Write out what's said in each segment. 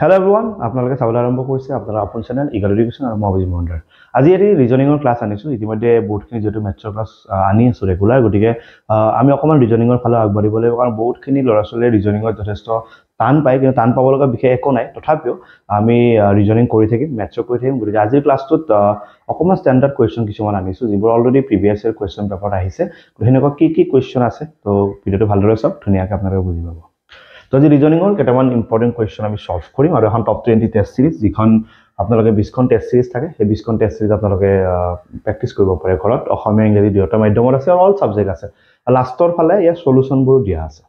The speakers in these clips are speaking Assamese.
Hello everyone, আপোনালোকে চাবলৈ আৰম্ভ কৰিছে আপোনাৰ আপোন চেনেল ইগল এডুকেশ্যন আৰু মহাবীজ মহন্দাৰ। আজি এটি ৰিজনিঙৰ ক্লাছ আনিছো। ইতিমধ্যে বহুতখিনি যেটো মেথছৰ ক্লাছ আনি আছো ৰেগুলাৰ, গতিকে আমি অকমান ৰিজনিঙৰ ফালে আগবাঢ়িব লাগিব কাৰণ বহুতখিনি ল'ৰা ছোৱালীয়ে ৰিজনিঙত যথেষ্ট টান পায়, কিন্তু টান পাব লগা বিশেষ একো নাই। তথাপিও আমি ৰিজনিং কৰি থাকিম, মেথছৰ কৰি থাকিম। গতিকে আজিৰ ক্লাছটোত অকমান ষ্টেণ্ডাৰ্ড কুৱেশ্যন কিছুমান আনিছো, যিবোৰ অলৰেডি প্ৰিভিয়াছ ইয়াৰ কুৱেশ্যন পেপাৰত আহিছে। সেনেকুৱা কি কুৱেশ্যন আছে, তো ভিডিঅ'টো ভালদৰে চাওক, ধুনীয়াকৈ আপোনালোকে বুজি পাব। তো আজি ৰিজনিঙৰ কেইটামান ইম্পৰ্টেণ্ট কুৱেশ্যন আমি সলভ কৰিম আৰু এখন টপ 20 টেষ্ট সিৰিজ, যিখন আপোনালোকে 20খন টেষ্ট সিৰিজ থাকে, সেই 20খন টেষ্ট সিৰিজ আপোনালোকে প্ৰেক্টিছ কৰিব পাৰে ঘৰত। অসমীয়া ইংৰাজী দুয়োটা মাধ্যমত আছে আৰু অল ছাবজেক্ট আছে। লাষ্টৰ ফালে ইয়াৰ সলিউশ্যনবোৰ দিয়া আছে।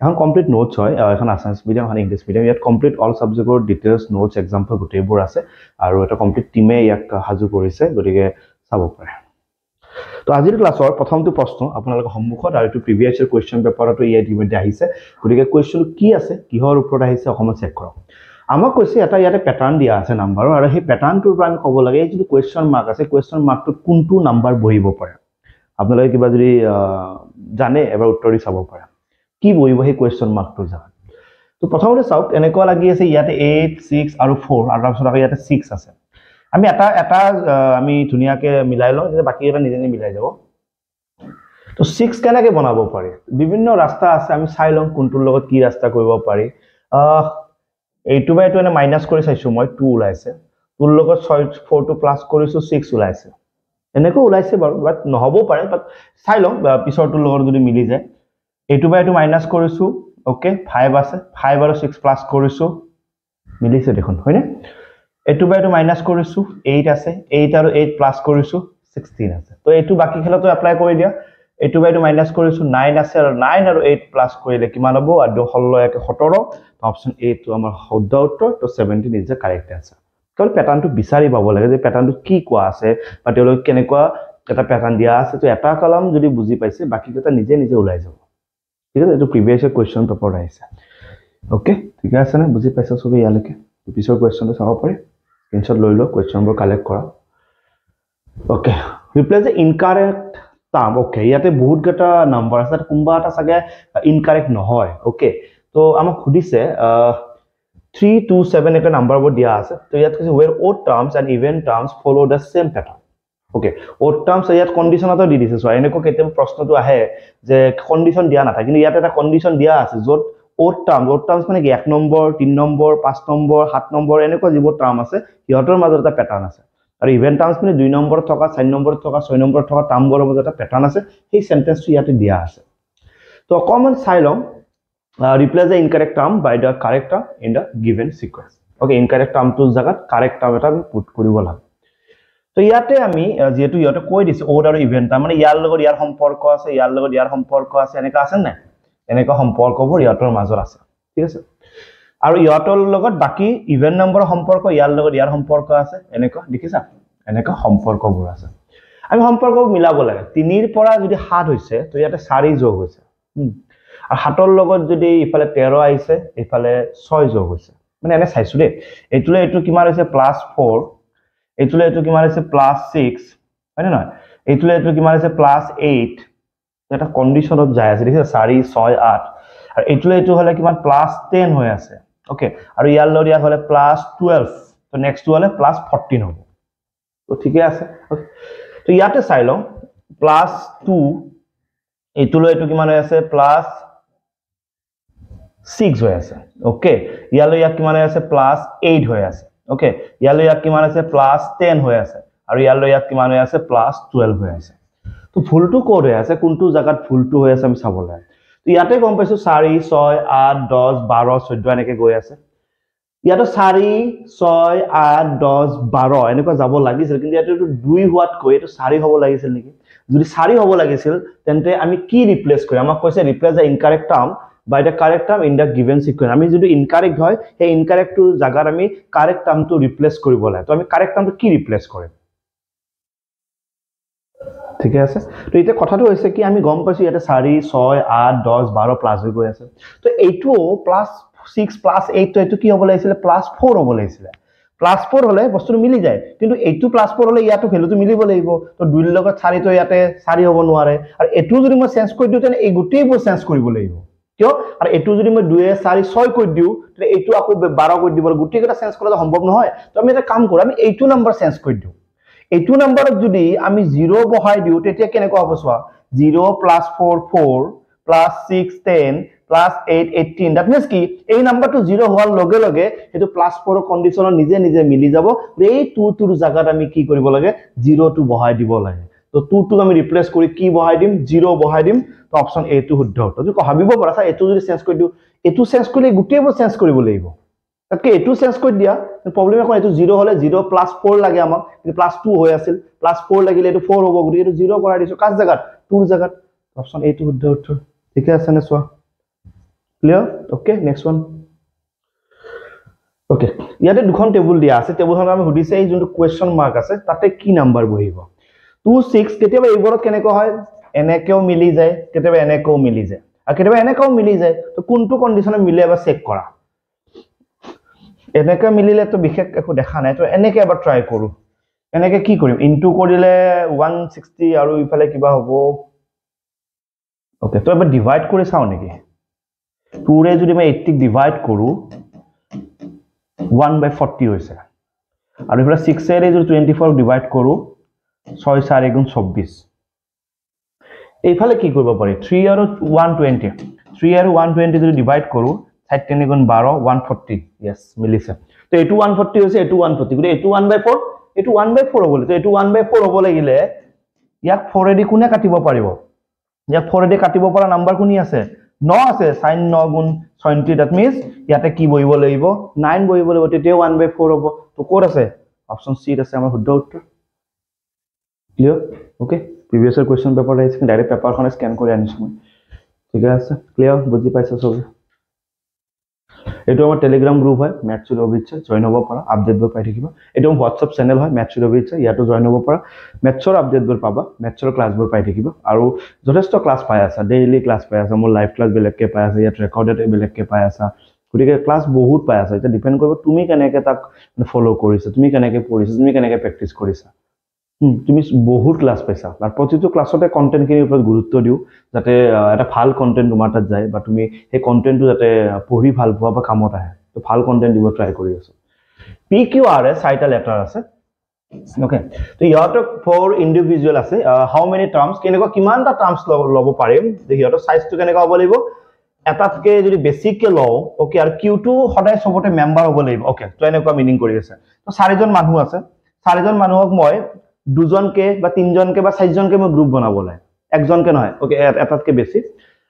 এখন কমপ্লিট নোটছ হয়, এখন আছামিজ মিডিয়াম, এখন ইংলিছ মিডিয়াম। ইয়াত কমপ্লিট অল ছাবজেক্টৰ ডিটেইলছ নোটছ এক্সাম্পল গোটেইবোৰ আছে আৰু এটা কমপ্লিট টিমে ইয়াক সাজু কৰিছে, গতিকে চাব পাৰে। তো আজিৰ ক্লাছৰ প্ৰথমটো প্ৰশ্ন আপোনালোকৰ সন্মুখত, আৰু এইটো প্ৰিভিয়াছ ইয়াৰ কুৱেশ্যন পেপাৰতো ইয়াত ইতিমধ্যে আহিছে। গতিকে কুৱেশ্যন কি আছে, কিহৰ ওপৰত আহিছে অকণমান চেক কৰক। আমাক কৈছে এটা ইয়াতে পেটাৰ্ণ দিয়া আছে নাম্বাৰৰ, আৰু সেই পেটাৰ্ণটোৰ পৰা আমি ক'ব লাগে এই যিটো কুৱেশ্যন মাৰ্ক আছে, কুৱেশ্যন মাৰ্কটোত কোনটো নাম্বাৰ বহিব পাৰে। আপোনালোকে কিবা যদি জানে এবাৰ উত্তৰ দি চাব পাৰে কি বহিব সেই কুৱেশ্যন মাৰ্কটোৰ জেগাত। তো প্ৰথমতে চাওক, এনেকুৱা লাগি আছে ইয়াতে 8, 6 আৰু 4, আৰু তাৰপিছত আকৌ ইয়াতে 6 আছে। আমি এটা আমি ধুনীয়াকৈ মিলাই লওঁ, যে বাকী এটা নিজে নিজে মিলাই যাব। তো 6 কেনেকৈ বনাব পাৰি, বিভিন্ন ৰাস্তা আছে, আমি চাই লওঁ কোনটোৰ লগত কি ৰাস্তা কৰিব পাৰি। 8/2 এনে মাইনাছ কৰি চাইছোঁ মই, 2 ওলাইছে। 2ৰ লগত 4টো প্লাছ কৰিছোঁ, 6 ওলাইছে। এনেকৈ ওলাইছে বাৰু, বাট নহ'বও পাৰে, বাট চাই লওঁ পিছৰটোৰ লগত যদি মিলি যায়। 8/2 মাইনাছ কৰিছোঁ, অ'কে 5 আছে, 5 আৰু 6 প্লাছ কৰিছোঁ, মিলিছে দেখোন, হয়নে? 8/2 মাইনাছ কৰিছোঁ, 8 আছে, 8 আৰু 8 প্লাছ কৰিছোঁ, 16 আছে। তো এইটো বাকী খেলতো এপ্লাই কৰি দিয়া। 8/2 মাইনাছ কৰিছোঁ, 9 আছে, আৰু 9 আৰু 8 প্লাছ কৰিলে কিমান হ'ব? আৰু 17 অপশ্যন এটো আমাৰ শুদ্ধ উত্তৰ। তো 17 ইজ দ্য কাৰেক্ট আনসাৰ। কাৰণ পেটাৰ্ণটো বিচাৰি পাব লাগে যে পেটাৰ্ণটো কি কোৱা আছে বা তেওঁলোকে কেনেকুৱা এটা পেটাৰ্ণ দিয়া আছে। তো এটা কলম যদি বুজি পাইছে, বাকীকেইটা নিজে নিজে ওলাই যাব। ঠিক আছে, এইটো প্ৰিভিয়াছ ইয়াৰ কুৱেশ্যন পেপাৰত আহিছে। অ'কে, ঠিকে আছে নে? বুজি পাইছা চবেই ইয়ালৈকে? পিছৰ কুৱেশ্যনটো চাব পাৰি, স্ক্ৰীনশ্বট লৈ লওক, কুৱেশ্যনবোৰ কালেক্ট কৰা। Okay, replace the incorrect term. Okay, ইয়াতে বহুতকেইটা নাম্বাৰ আছে, কোনোবা এটা চাগে ইনকাৰেক্ট নহয়। অ'কে, তো আমাক সুধিছে 3, 2, 7 এটা নাম্বাৰবোৰ দিয়া আছে। তো ইয়াত কৈছে where odd terms and even terms follow the same pattern. Okay, odd terms ইয়াত কণ্ডিশ্যনতো দি দিছে। চোৱা, এনেকুৱা কেতিয়াবা প্ৰশ্নটো আহে যে কণ্ডিশ্যন দিয়া নাথাকে, কিন্তু ইয়াত এটা কণ্ডিশ্যন দিয়া আছে য'ত অড টাৰ্মছ মানে কি 1 নম্বৰ, 3 নম্বৰ, 5 নম্বৰ, 7 নম্বৰ, এনেকুৱা যিবোৰ টাৰ্ম আছে সিহঁতৰ মাজত এটা পেটাৰ্ণ আছে। আৰু ইভেন টাৰ্মছ মানে 2 নম্বৰত থকা, 4 নম্বৰত থকা, 6 নম্বৰত থকা টাৰ্মবোৰৰ মাজত এটা পেটাৰ্ণ আছে। সেই চেণ্টেন্সটো ইয়াতে দিয়া আছে। তো অকণমান চাই লওঁ, replace the incorrect term by the correct term in the given sequence. Okay, incorrect টাৰ্মটোৰ জেগাত কাৰেক্ট টাৰ্ম এটা আমি পুট কৰিব লাগে। তো ইয়াতে আমি যিহেতু ইয়াতে কৈ দিছে অড আৰু ইভেন টাৰ্ম, মানে ইয়াৰ লগত ইয়াৰ সম্পৰ্ক আছে, ইয়াৰ লগত ইয়াৰ সম্পৰ্ক আছে, এনেকুৱা আছে নাই? এনেকুৱা সম্পৰ্কবোৰ ইহঁতৰ মাজত আছে। ঠিক আছে, আৰু ইহঁতৰ লগত বাকী ইভেন নম্বৰৰ সম্পৰ্ক, ইয়াৰ লগত ইয়াৰ সম্পৰ্ক আছে, এনেকুৱা দেখিছা? এনেকুৱা সম্পৰ্কবোৰ আছে। আমি সম্পৰ্কবোৰ মিলাব লাগে। 3ৰ পৰা যদি 7 হৈছে, তো ইয়াতে 4 যোগ হৈছে। আৰু 7ৰ লগত যদি ইফালে 13 আহিছে, ইফালে 6 যোগ হৈছে। মানে এনে চাইছো দেই, এইটোলে এইটো কিমান হৈছে? +4, এইটোলে এইটো কিমান হৈছে? +6, হয়নে নহয়? এইটোলে এইটো কিমান হৈছে? +8। এটা কণ্ডিশ্যনত যায় আছে, দেখিছা? 4, 6, 8। আৰু এইটোলে এইটো হ'লে কিমান? +10 হৈ আছে। অ'কে, আৰু ইয়াৰ লগত ইয়াৰ হ'লে +12, তো নেক্সটটো হ'লে +14 হ'ব। তো ঠিকে আছে। অ'কে, তো ইয়াতে চাই লওঁ, +2, এইটোলৈ এইটো কিমান হৈ আছে? +6 হৈ আছে। অ'কে, ইয়ালৈ ইয়াক কিমান হৈ আছে? +8 হৈ আছে। অ'কে, ইয়ালৈ ইয়াক কিমান আছে? +10 হৈ আছে। আৰু ইয়ালৈ ইয়াক কিমান হৈ আছে? +12 হৈ আছে। তো ভুলটো ক'ত হৈ আছে, কোনটো জায়গাত ভুলটো হৈ আছে আমি চাব লাগে। তো ইয়াতে গম পাইছো 4, 6, 8, 10, 12, 14 এনেকৈ গৈ আছে। ইয়াতো 4, 6, 8, 10, 12 এনেকুৱা যাব লাগিছিল, কিন্তু ইয়াতে 2 হোৱাতকৈ এইটো 4 হ'ব লাগিছিল নেকি? যদি 4 হ'ব লাগিছিল, তেন্তে আমি কি ৰিপ্লেচ কৰিম? আমাক কৈছে replace the incorrect term by the correct term in the given sequence. আমি যদি ইনকাৰেক্ট হয়, সেই ইনকাৰেক্টটোৰ জাগাত আমি কাৰেক্ট টাৰ্মটো ৰিপ্লেচ কৰিব লাগে। তো আমি কাৰেক্ট টাৰ্মটো কি ৰিপ্লেচ কৰিম? ঠিকে আছে। তো এতিয়া কথাটো হৈছে কি, আমি গম পাইছো ইয়াতে 4, 6, 8, 10, 12 প্লাছ হৈ গৈ আছে। তো এইটো +6 +8, তো এইটো কি হ'ব লাগিছিলে? +4 হ'ব লাগিছিলে। +4 হ'লে বস্তুটো মিলি যায়, কিন্তু এইটো +4 হ'লে ইয়াতো ভেলুটো মিলিব লাগিব। তো 2ৰ লগত 4 তো ইয়াতে 4 হ'ব নোৱাৰে। আৰু এইটো যদি মই চেঞ্জ কৰি দিওঁ, তেনে এই গোটেইবোৰ চেঞ্জ কৰিব লাগিব। কিয়? আৰু এইটো যদি মই 2, 4, 6 কৰি দিওঁ, এইটো আকৌ 12 কৰি দিব গুটি কেটা চেঞ্জ কৰা সম্ভৱ নহয় তো আমি এটা কাম কৰো আমি এইটো নাম্বাৰ চেঞ্জ কৰি দিও এইটো নাম্বাৰত যদি আমি 0 বহাই দিও তেতিয়া কেনেকৈ হ'ব চোৱা 0 + 4 4 + 6 10 + 8 18 that means কি এই নাম্বাৰটো 0 হোৱাৰ লগে লগে এটো +4 কন্ডিশনৰ নিজে নিজে মিলি যাব এই 2 টোৰ জায়গাত আমি কি কৰিব লাগে 0 টো বহাই দিব লাগে তো 2 টো আমি ৰিপ্লেস কৰি কি বহাই দিম 0 বহাই দিম তো অপচন এ টো শুদ্ধ তো যদি ভাবিব পৰা আছে এটো যদি চেঞ্জ কৰি দিও এটো চেঞ্জ কৰিলে গুটেইবোৰ চেঞ্জ কৰিব লাগিব তাকে এটো চেঞ্জ কৰি দিয়া প্ৰবলেম এখন এটো 0 হলে 0 + 4 লাগে আমাক কিন্তু +2 হৈ আছিল +4 লাগিলে এটো 4 হ'ব গুটি এটো 0 কৰাই দিছো কাজ জায়গাত 2 জায়গাত অপচন এ টো শুদ্ধ উত্তৰ ঠিক আছে নে সোৱা clear okay next one okay ইয়াতে দুখন টেবুল দিয়া আছে টেবুলখন আমি হুদিছে এই যোনটো কোৱেশ্চন মাৰ্ক আছে তাতে কি নাম্বাৰ বহিব 2 6 কেতিয়াবা এইবোৰত কেনেকৈ হয় এনেকেও মিলি যায় কেতিয়াবা এনেকেও মিলি যায় আৰু কেতিয়াবা এনেকেও মিলি যায় তো কোনটো কন্ডিশনে মিলে এবাৰ চেক কৰা এনেকে মিলিলে তো বিশেষ একো দেখা নাই তো এনেকে এবাৰ ট্ৰাই কৰো এনেকে কি কৰিম ইনটু কৰিলে 160 আৰু ইফালে কিবা হ'ব ওকে তো এবাৰ ডিভাইড কৰি চাও নেকি 2 ৰে যদি মই 80 ডিভাইড কৰো 1/40 হৈছে আৰু ইফালে 6 ৰে যদি 24 ডিভাইড কৰো 6 4 * 24 এইফালে কি কৰিব পাৰি 3 আৰু 120 3 আৰু 120 যদি ডিভাইড কৰো 7 3 * 12 140 यस মিলিছে তো এটো 140 হৈছে এটো 140 গুটি এটো 1/4 এটো 1/4 হ'ব তো এটো 1/4 হ'ব লাগিলে ইয়াক 4 ৰেদি কোনে কাটিব পাৰিব ইয়াক 4 ৰেদি কাটিব পৰা নাম্বাৰ কোনি আছে 9 আছে sin 9 * 36 that means ইয়াতে কি বহিব লাগিব 9 বহিব লাগিব তেতিয়া 1/4 হ'ব তো কোড আছে অপচন সি আছে আমাৰ শুদ্ধ উত্তৰ ক্লিয়াৰ ওকে প্ৰিভিয়াস ইয়াৰ কোৱেশ্চন পেপাৰ আছে ডাইৰেক্ট পেপাৰখন স্ক্যান কৰি আনিছো মই ঠিক আছে ক্লিয়াৰ বুজি পাইছা সবে এটো আমাৰ টেলিগ্ৰাম গ্ৰুপ হয় ম্যাথছ উইথ অভিজ্ঞ জয়েন হ'ব পাৰা আপডেটবোৰ পাই থাকিবা এটো হোৱাটসঅ্যাপ চেনেল হয় ম্যাথছ উইথ অভিজ্ঞ ইয়াতো জয়েন হ'ব পাৰা ম্যাথছৰ আপডেটবোৰ পাবা ম্যাথছৰ ক্লাছবোৰ পাই থাকিবা আৰু যথেষ্ট ক্লাছ পাই আছা ডেইলি ক্লাছ পাই আছা মোৰ লাইভ ক্লাছ বেলেগকে পাই আছা ইয়াত ৰেকৰ্ডেড বেলেগকে পাই আছা গতিকে ক্লাছ বহুত পাই আছা এটা ডিপেন্ড কৰিব তুমি কেনেকৈ তাক ফলো কৰিছা তুমি কেনেকৈ পঢ়িছা তুমি কেনেকৈ প্ৰেক্টিস কৰিছা তুমি বহুত ক্লাছ পাইছা আৰু প্ৰতিটো ক্লাছতে কন্টেন্টখিনিৰ ওপৰত গুৰুত্ব দিও যাতে এটা ভাল কন্টেন্ট তোমাৰ তাত যায় বা তুমি এই কন্টেন্টটো যাতে পঢ়ি ভাল পোৱা বা কামত আহে তো ভাল কন্টেন্ট দিব ট্ৰাই কৰি আছো পি কিউ আৰ এ চাইটা লেটাৰ আছে ওকে তো ইয়াতে ফৰ ইন্ডিভিজুৱেল আছে হাউ মেনি টাৰ্মস কেনেকৈ কিমানটা টাৰ্মস লব পাৰিম দেখিয়াটো সাইজটো কেনেকৈ হ'ব লাগিব এটাতকে যদি বেছিকে লও ওকে আৰু কিউ টো সদায় সবতে মেম্বাৰ হ'ব লাগিব ওকে তো এনেকুৱা মিনিং কৰি আছে তো চাৰিজন মানুহ আছে চাৰিজন মানুহক মই দুজনকে বা তিনজনকে বা চাৰিজনকে মই গ্ৰুপ বনাব লাগে একজনকে নহয় ওকে এটাতকে বেছি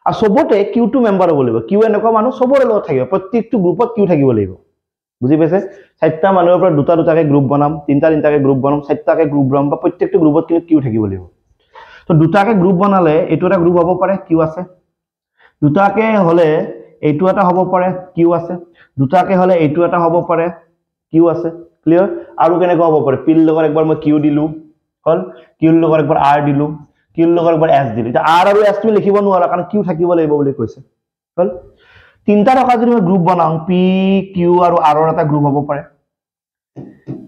আৰু সবতে কিউ টো মেম্বাৰ হ'ব লাগিব কিউ এনেকুৱা মানুহ সবৰে লগত থাকিব প্ৰত্যেকটো গ্ৰুপত কিউ থাকিব লাগিব বুজি পাইছে চাৰিটা মানুহৰ পৰা দুটা দুটাকে গ্ৰুপ বনাম তিনটা তিনটাকে গ্ৰুপ বনাম চাৰিটাকে গ্ৰুপ বনাম বা প্ৰত্যেকটো গ্ৰুপত কিউ থাকিব লাগিব তো দুটাকে গ্ৰুপ বনালে এইটো এটা গ্ৰুপ হ'ব পাৰে কিউ আছে দুটাকে হলে এইটো এটা হ'ব পাৰে কিউ আছে দুটাকে হলে এইটো এটা হ'ব পাৰে কিউ আছে ক্লিয়াৰ আৰু কেনেকৈ হ'ব পাৰে পিল লগত একবাৰ মই কিউ দিলু হল কিউৰ লগত একবাৰ আৰ দিলু কিউৰ লগত একবাৰ এস দিলু এটা আৰ আৰু এস তুমি লিখিব নোৱাৰা কাৰণ কিউ থাকিব লাগিব বুলি কৈছে হল তিনটা থকা যদি মই গ্ৰুপ বনাও পি কিউ আৰু আৰ ৰ এটা গ্ৰুপ হ'ব পাৰে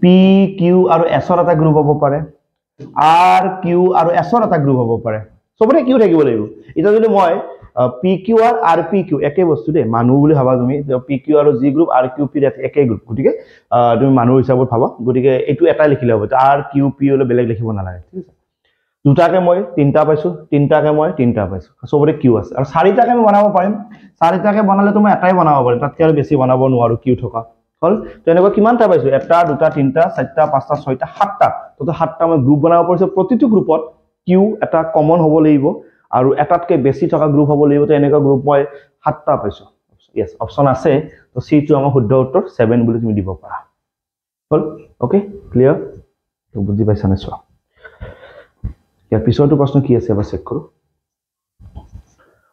পি কিউ আৰু এস ৰ এটা গ্ৰুপ হ'ব পাৰে আৰ কিউ আৰু এস ৰ এটা গ্ৰুপ হ'ব পাৰে সবতে কিউ থাকিব লাগিব এটা যদি মই পি কিউ আর পি কিউ একে বস্তু দে মানুহ বুলি ভাবা তুমি পি কিউ আৰু জি গ্ৰুপ আৰ কিউ পি একে গ্ৰুপ গতিকে তুমি মানুহ হিচাপত ভাবা গতিকে এটো এটাই লিখিলে হ'ব আর কিউ পি হলে বেলেগ লিখিব নালাগে ঠিক আছে দুটাকে মই তিনটা পাইছো তিনটাকে মই তিনটা পাইছো সবতে কিউ আছে আৰু চাৰিটাকে মই বনাব পাৰিম চাৰিটাকে বনালে তুমি এটাই বনাব পাৰিম তাতকৈ আৰু বেছি বনাব নোৱাৰো কিউ থকা হল তো এনেকুৱা কিমানটা পাইছো এটা দুটা তিনটা চাৰিটা পাঁচটা ছয়টা সাতটা তো সাতটা মই গ্ৰুপ বনাব পাৰিছো প্ৰতিটো গ্ৰুপত কিউ এটা কমন হ'ব লাগিব আৰু এটাতকৈ বেছি থকা গ্ৰুপ হ'ব লাগিব তো এনেকুৱা গ্ৰুপ মই সাতটা পাইছো यस অপচন আছে তো সি টো আমাৰ শুদ্ধ উত্তৰ 7 বুলি তুমি দিব পাৰা হল ওকে ক্লিয়াৰ তো বুজি পাইছা নে চোৱা ইয়াৰ পিছৰটো প্ৰশ্ন কি আছে এবাৰ চেক কৰো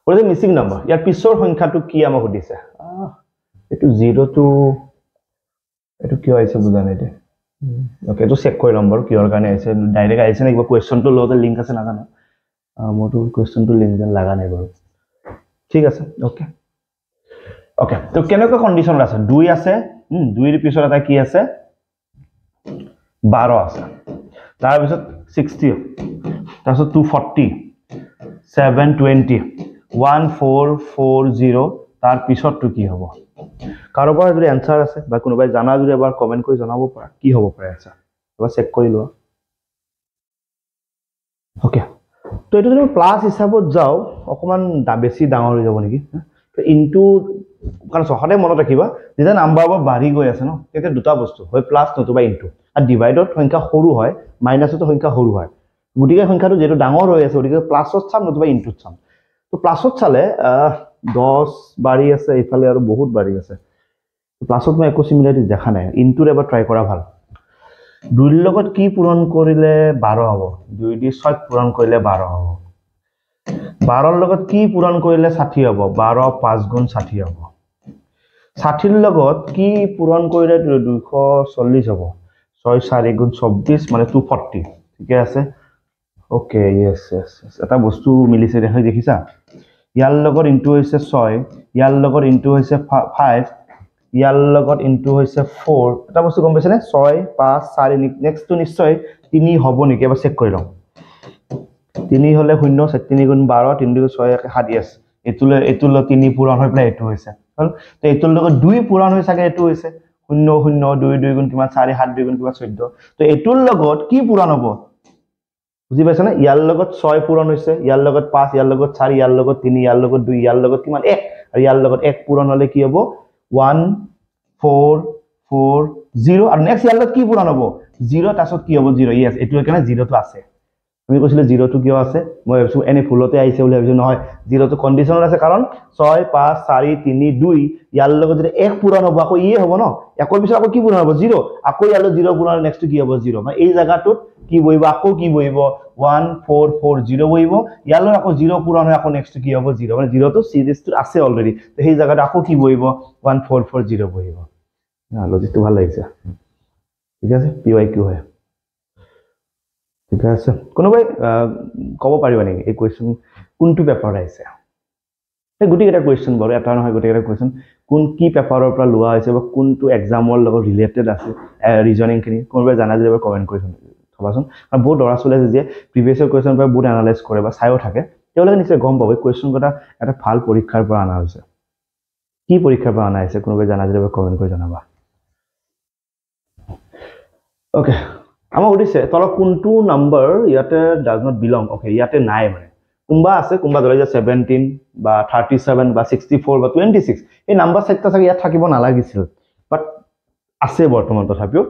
ওৰে মিসিং নাম্বাৰ ইয়াৰ পিছৰ সংখ্যাটো কি আমাক সুধিছে এটো 0 টো এটো কি হৈছে বুজা নাই দে ওকে তো চেক কৰি লম বাৰু কিহৰ কাৰণে আছে ডাইৰেক্ট আহিছে নে কিবা কোৱেশ্চনটো লগতে লিংক আছে না জানো মোটো কোৱেশ্চনটো লিংক লাগা নাই বাৰু ঠিক আছে ওকে ওকে তো কেনেকুৱা কন্ডিশন আছে 2 আছে 2 ৰ পিছত এটা কি আছে 12 আছে তাৰ পিছত 60 তাৰ পিছত 240 720 1440 তাৰ পিছতটো কি হ'ব কাৰোবাৰ যদি এনসাৰ আছে বা কোনোবাই জানা যদি এবাৰ কমেন্ট কৰি জনাব পাৰা কি হ'ব পাৰে আচ্ছা এবাৰ চেক কৰি লোৱা ওকে তো এটো যদি প্লাস হিসাবত যাও অকমান বেছি ডাঙৰ হৈ যাব নেকি তো ইনটু কাৰণ সহতে মনত ৰাখিবা যেতিয়া নাম্বাৰবোৰ বাঢ়ি গৈ আছে ন তেতিয়া দুটা বস্তু হয় প্লাস নতুবা ইনটু আৰু ডিভাইডত সংখ্যা সৰু হয় মাইনাসত সংখ্যা সৰু হয় গুটিকে সংখ্যাটো যেটো ডাঙৰ হৈ আছে ওদিকে প্লাসত চাম নতুবা ইনটুত চাম তো প্লাসত চালে 10 বাঢ়ি আছে ইফালে আৰু বহুত বাঢ়ি আছে প্লাসত মই একো সিমিলাৰিটি দেখা নাই ইনটুৰ এবাৰ ট্ৰাই কৰা ভাল 2 ৰ লগত কি পূৰণ কৰিলে 12 হ'ব 2 দি 6 পূৰণ কৰিলে 12 হ'ব 12 ৰ লগত কি পূৰণ কৰিলে 60 হ'ব 12 5 গুণ 60 হ'ব 60 ৰ লগত কি পূৰণ কৰিলে 240 হ'ব 6 4 গুণ 24 মানে 240 ঠিক আছে ওকে यस এটা বস্তু মিলিছে দেখিছা ইয়াৰ লগত ইনটু হৈছে 6 ইয়াৰ লগত ইনটু হৈছে 5 ইয়াৰ লগত ইনটু হৈছে 4 এটা বস্তু গম পাইছানে 6 5 4 নেক্সট টু নিশ্চয় 3 হ'ব নেকি এবাৰ চেক কৰি লওঁ 3 হলে 0 3 গুণ 12 3 গুণ 6 7 yes এতুলে 3 পূৰণ হৈ প্লাই এটো হৈছে হল তো এতুৰ লগত 2 পূৰণ হৈ থাকে এটো হৈছে 0 0 2 2 গুণ কিমান 4 7 2 গুণ কিমান 14 তো এতুৰ লগত কি পূৰণ হ'ব বুজি পাইছা না ইয়াৰ লগত 6 পূৰণ হৈছে ইয়াৰ লগত 5 ইয়াৰ লগত 4 ইয়াৰ লগত 3 ইয়াৰ লগত 2 ইয়াৰ লগত কিমান 1 আৰু ইয়াৰ লগত 1 পূৰণ হলে কি হ'ব 1 4 4 0 আৰু নেক্সট ইয়াৰ লগত কি পূৰণ হ'ব 0 তাছত কি হ'ব 0 yes এটো এখানে 0 তো আছে আমি কৈছিল 0 তো কিয় আছে মই ভাবিছো এনে ফুলতে আইছে বুলি ভাবিছো নহয় 0 তো কন্ডিশনত আছে কাৰণ 6 5 4 3 2 ইয়াৰ লগত যদি 1 পূৰণ হ'ব আকৌ ই হ'ব ন একৰ পিছত আকৌ কি পূৰণ হ'ব 0 আকৌ ইয়াৰ লগত 0 পূৰণ নেক্সট কি হ'ব 0 মানে এই জায়গাটোত কি বহিব আকৌ কি বহিব 1440 বহিব ইয়াৰ লগত আকৌ 0 পূৰণ হয় আকৌ নেক্সট কি হ'ব 0 মানে 0 তো সিরিজটো আছে অলৰেডি তো সেই জায়গাত আকৌ কি বহিব 1440 বহিব না লজিকটো ভাল লাগিছে ঠিক আছে PYQ হয় ঠিক আছে কোনোবাই কব পাৰিবা নেকি এই কোৱেশ্চন কোনটো পেপাৰ আছে এই গুটিকেটা কোৱেশ্চন বাৰু এটা নহয় গুটিকেটা কোৱেশ্চন কোন কি পেপাৰৰ পৰা লোৱা হৈছে বা কোনটো এক্সামৰ লগত ৰিলেটেড আছে ৰিজনিং খিনি কোনোবাই জানা যদি এবাৰ কমেন্ট কৰি থবাচোন আৰু বহুত দৰা চলে যে প্ৰিভিয়াস কোৱেশ্চন পৰা বহুত এনালাইজ কৰে বা চাইও থাকে তেওঁলোকে নিশ্চয় গম পাব কোৱেশ্চন কটা এটা ভাল পৰীক্ষাৰ পৰা আনা হৈছে কি পৰীক্ষাৰ পৰা আনা হৈছে কোনোবাই জানা যদি এবাৰ কমেন্ট কৰি জনাবা ওকে আমাৰ উদিছে তল কোনটো নাম্বাৰ ইয়াতে ডাজ নট বিলং ওকে ইয়াতে নাই মানে কোনবা আছে কোনবা ধৰি যা 17 বা 37 বা 64 বা 26 এই নাম্বাৰ সেটটা চাগে ইয়াত থাকিব নালাগিছিল বাট আছে বৰ্তমান তথাপিও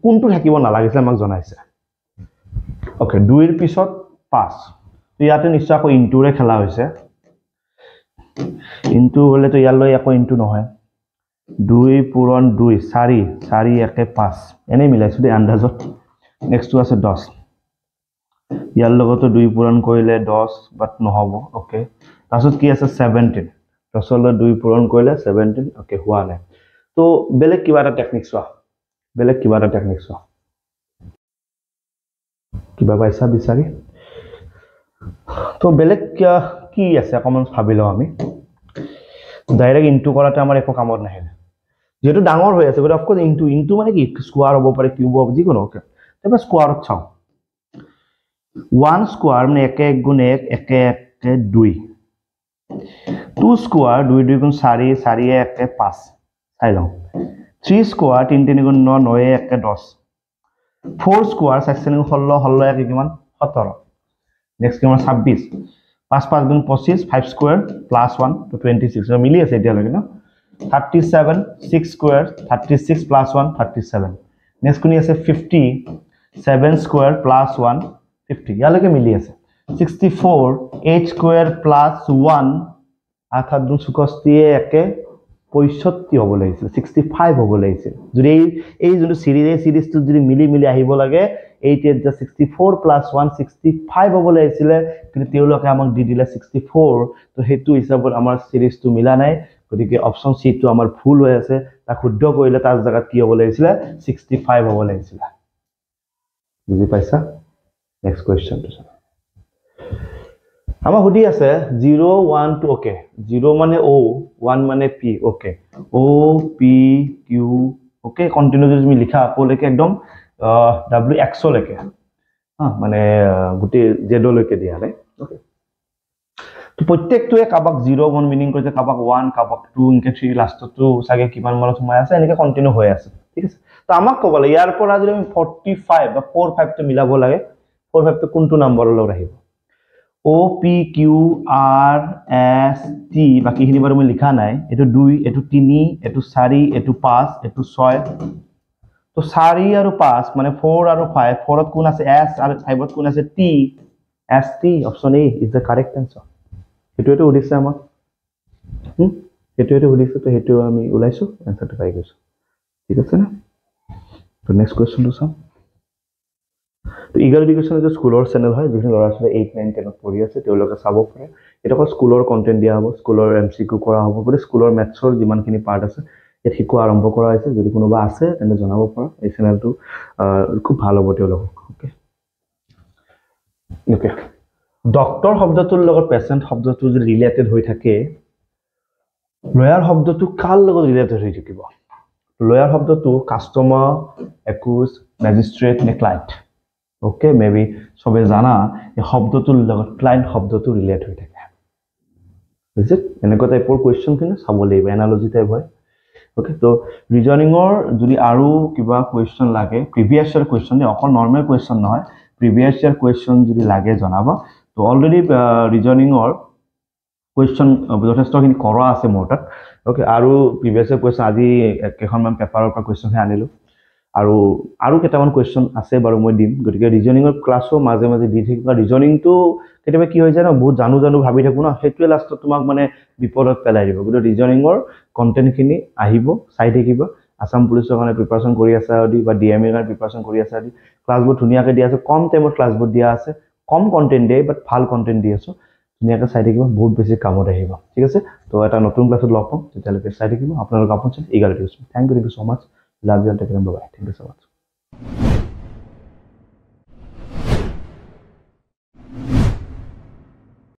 কোনটো থাকিব নালাগিছিল আমাক জনাইছে ওকে 2 এৰ পিছত 5 তো ইয়াতে নিশ্চয় আকৌ ইনটুৰে খেলা হৈছে ইনটু হলে তো ইয়ালৈ আকৌ ইনটু নহয় 2 পূৰণ 2 4 4 1 5 এনে মিলাইছো দে আন্দাজত নেক্সট টু আছে 10 ইয়াৰ লগতো 2 পূৰণ কৰিলে 10 বাট নহব ওকে তাছত কি আছে 17 10 লৈ 2 পূৰণ কৰিলে 17 ওকে হোৱা নাই তো বেলেগ কিবা এটা টেকনিক চোৱা কিবা পাইছা বিচাৰি তো বেলেগ কি আছে অকমান ভাবি লও আমি ডাইৰেক্ট ইনটু কৰাতে আমাৰ একো কামত নাহে যেটো ডাঙৰ হৈ আছে গট অফ কোৰ্স ইনটু মানে কি স্কয়াৰ হ'ব পাৰে কিউব হ'ব যি কোনো ওকে তবে স্কয়াৰত চাও 1 স্কয়াৰ মানে 1 গুণ 1 1 1 2 2 স্কয়াৰ 2 2 গুণ 4 4 1 5 চাই লও 3 স্কয়াৰ 3 3 গুণ 9 9 1 10 4 স্কয়াৰ 7 7 16 16 1 কিমান 17 নেক্সট কিমান 26 5 5 গুণ 25 5 স্কয়াৰ প্লাস 1 তো 26 মিলি আছে এতিয়া লাগে না 37 6 স্কয়াৰ 36 প্লাস 1 37 নেক্সট কোনি আছে 50 7 স্কয়াৰ প্লাস 1 50 ইয়ালৈকে মিলি আছে 64 8 স্কয়াৰ প্লাস 1 আঠাত দুন 61 একে 65 হ'ব লাগিছিল 65 হ'ব লাগিছিল যদি এই যোনটো সিরিজটো যদি মিলি আহিব লাগে 8 is 64 plus 1 65 হ'ব লাগিছিল কিন্তু তেওঁলোকে আমাক দি দিলে 64 তো হেতু হিচাপত আমাৰ সিৰিজটো মিলা নাই গতিকে অপচন সি টো আমাৰ ভুল হৈ আছে তা শুদ্ধ কৰিলে তাৰ জায়গাত কি হ'ব লাগিছিল 65 হ'ব লাগিছিল বুজি পাইছা নেক্সট কোৱেশ্চন আমাৰ হুদি আছে 0 1 2 ওকে 0 মানে O 1 মানে P okay O P Q okay continue যদি তুমি লিখা আপলৈকে একদম W X লৈকে মানে গুটি Z লৈকে দিয়া ৰে ওকে প্ৰত্যেকটোৱে কাবাক 0 1 মিনিং কৰিছে কাবাক 1 কাবাক 2 ইনকে 3 লাষ্টটো সাগে কিমান মানত সোমাই আছে এনেকে কন্টিনিউ হৈ আছে ঠিক আছে তো আমাক ক'বলে ইয়াৰ পৰা যদি আমি 45 বা 45 টো মিলাব লাগে 45 টো কোনটো নম্বৰৰ লগত আহিব O P Q R S T বাকিখিনি বাৰু মই লিখা নাই এটো 2 এটো 3 এটো 4 এটো 5 এটো 6 তো 4 আৰু 5 মানে 4 আৰু 5 4ত কোন আছে S আৰু 5ত কোন আছে T S T option A is the correct answer এটো উদিছে আমাক এটো উদিছে তো হেতু আমি উলাইছো আনসারটো পাই গৈছো ঠিক আছে না তো নেক্সট কোশ্চেন তো চাম তো ইগাৰ এডুকেশ্যন যে স্কুলৰ চেনেল হয় যিখিনি ল'ৰা ছোৱালী 8 9 10 পঢ়ি আছে তেওঁলোকে চাব পাৰে এটা স্কুলৰ কন্টেন্ট দিয়া হ'ব স্কুলৰ এমসিকিউ কৰা হ'ব গৰে স্কুলৰ মেথছৰ যিমানখিনি পাৰ্ট আছে এই শিকোৱা আৰম্ভ কৰা হৈছে যদি কোনোবা আছে তেনে জনাব পৰা এই চেনেলটো খুব ভাল হ'ব তেওঁলোকক ওকে ওকে ডক্টৰ শব্দটোৰ লগত পেশেন্ট শব্দটো যে ৰিলেটেড হৈ থাকে লয়াৰ শব্দটো কাল লগত ৰিলেটেড হৈ থাকিব লয়াৰ শব্দটো কাস্টমাৰ একুজ ম্যাজিস্ট্ৰেট নে ক্লায়েন্ট ওকে মেবি সবে জানা এই শব্দটোৰ লগত ক্লায়েন্ট শব্দটো ৰিলেট হৈ থাকে বুজিছে এনেকুৱা টাইপৰ কোৱেশ্চন কিনে চাব লাগিব এনালজি টাইপ হয় ওকে তো ৰিজনিংৰ যদি আৰু কিবা কোৱেশ্চন লাগে প্ৰিভিয়াস ইয়াৰ কোৱেশ্চন নে অকল নৰমাল কোৱেশ্চন নহয় প্ৰিভিয়াস ইয়াৰ কোৱেশ্চন যদি লাগে জনাবা তো অলৰেডি ৰিজনিংৰ কোৱেশ্চন যথেষ্টখিনি কৰা আছে মোৰ তাত ওকে আৰু প্ৰিভিয়াস ইয়াৰ কোৱেশ্চন আজি কেখনমান পেপাৰৰ পৰা কোৱেশ্চন আনিলো আৰু কেটামান কোৱেশ্চন আছে বাৰু মই দিম গতিকে ৰিজনিংৰ ক্লাসও মাজে মাজে দি থাকিবা ৰিজনিংটো কেতিয়াবা কি হৈ যায় না বহুত জানো ভাবি থাকো না হেতুৱে লাষ্টত তোমাক মানে বিপদত পেলাই দিব গতিকে ৰিজনিংৰ কন্টেন্টখিনি আহিব চাই থাকিবা আসাম পুলিচৰ কাৰণে প্ৰিপাৰেচন কৰি আছে আদি বা ডিএমএ ৰ প্ৰিপাৰেচন কৰি আছে আদি ক্লাসবোৰ ধুনিয়াকে দিয়া আছে কম টাইমত ক্লাসবোৰ দিয়া আছে কম কন্টেন্ট দিয়ে বাট ভাল কন্টেন্ট দি আছো ধুনিয়াকে চাই থাকিবা বহুত বেছি কামত আহিব ঠিক আছে তো এটা নতুন ক্লাসত লগ পাম তেতিয়ালৈকে চাই থাকিবা আপোনালোক আপন চাই ইগাৰ দিছো thank you so much love you and take care bye thank you so much